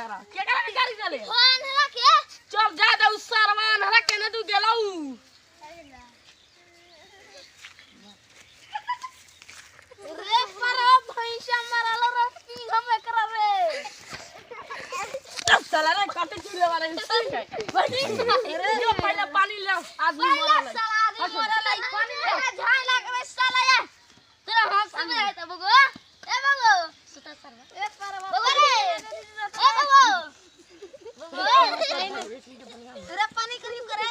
बेचारा के करा गाड़ी चले फोन हला के चल जा दे उस सरवान हला केने तू गेलौ रे परा भैंसा मारला रे की हम एकरा रे साला रे काटे चुरे वाला ठीक है बड़ी रे यो पहले पानी ले आदमी मरला साला आदमी मरला पानी ले झाई लागबे साला या तेरा हाथ से है त बगो ए बगो सुता सरवा ए परा बगो रे ए बगो तेरा पानी करीब करे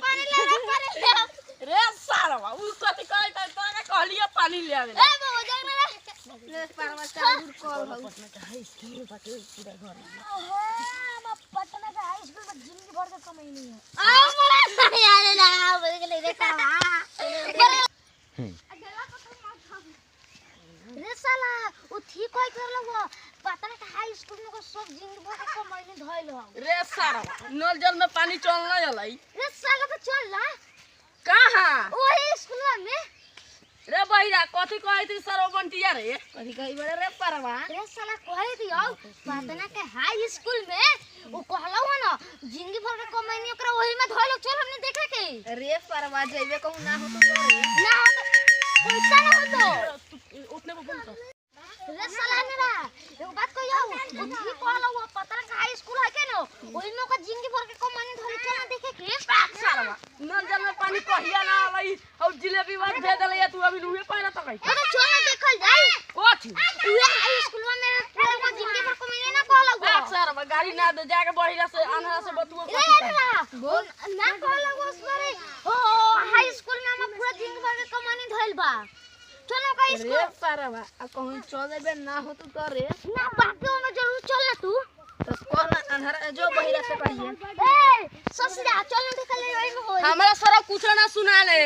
पानी ले रे साला उ कथि कहै त तोरा कहलिए पानी ले आवे ए बगो जाई रे ले परवा चादर कॉल हो पटना का हाई स्कूल बाटे पूरा घर हम पटना का हाई स्कूल में जिंदगी भर का कमाई नहीं है आ मोला यार ना बोल ले रे करवा रे साला ओ ठीक होई करलो पटना का हाई स्कूल में को सब जिंदगी भर का कमाई नहीं धइल हो रे साला नल जल में पानी चल ना अलै रे साला तो चल ना कहां ओही स्कूल में रे बहिरा कथि कहै ती सरवंटिया रे कथि कहि बड़े रे परवा रे साला कहै दियो पटना के हाई स्कूल में ओ कहलो हो ना जिंदगी भर का कमाई नहीं ओकरा ओही में धइल चल हमने देखे के रे परवा जइबे कहू ना हो तो करे ना हो तो पैसा ना हो तो उतने को बोल तो रे साला मेरा एगो बात कहियो ओ ठीक कहलो वो पटना का हाई स्कूल है के नो ओही में ओकर जिंदगी भर के कमाई नहीं धइल चल ना देखे के साला नल जल में पानी कहिया ना अलै और जिलेबी बात दे देले तू अभी रुए पाना तो कहि तो चल ना देखल जाई कथि उहे हाई स्कूल में मेरे पूरा को जिंदगी भर कमाई नहीं ना कहलो वो साला गाड़ी ना दे जाके बहिरा से आन्हरा से बतुओ रे रे बोल ना कहलो वो सरे ओ हाई स्कूल में हम पूरा जिंदगी भर के कमाई नहीं धइल बा चलो का स्कूल रे परवा आ कहूं चल जेबे ना हो तो करे ना बाकी में जरूर चल ना तू तो कौन आन्हरा जो बहिरा से कहिए ए ससुरा चल ना देखल ओही में होई हमरा सारा कुछ ना सुना ले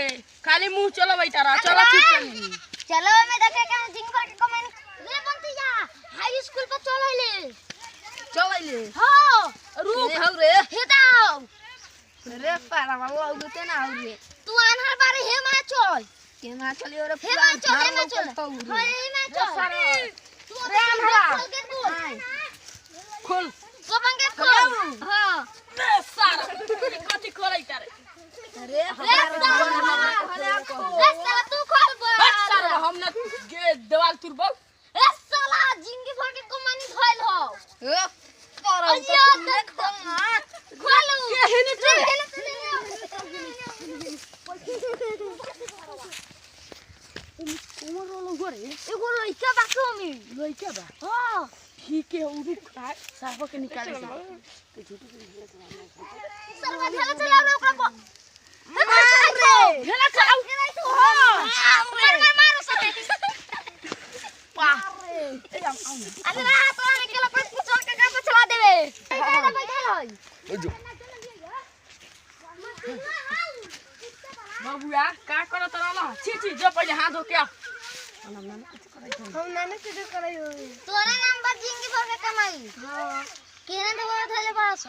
खाली मुंह चलो बैठारा चलो चुप चली चलो मैं देखे का जिंग भर के कमाई रे बनती जा हाई स्कूल पर चलैले चलैले हां रुक हौ रे हेदाओ रे परवा वो उगते ना हौ रे तू आन्हर बारे हे मा चल के ना चलियो रे हे मा चल हे मा चल हां हे मा चल तू रे आन्हरा खोल कबन के खोल हां रे सारा कथि खोलै तारे रे साला तू खोल बा सारा हम ना गे देवाल तुरबो ए साला जिंदगी भर के कमानी धइल हो ए परवा देखो खोलो केहने चल उमर वाला गोरे एगो लइका बाकी हमी लइका बा हां ठीक है उरु खा साहब के निकाले से सरवा ढेला चलाओ ना ओकरा को रे ढेला चलाओ हां मारो सके पा अरे रात वाले के लपट कुचल के का चला देबे बैठल होई बाबूया का करत रहला छी छी जो पहिले हाथ धो के आ हम नाने कुछ करे हो तोरा नाम पर जिंदगी भर के कमाई हां केने देबो धले बास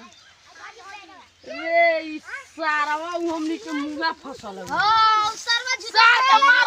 रे ई सारा वो हमनी के मुंगा फसल है हां सरवा झुका मार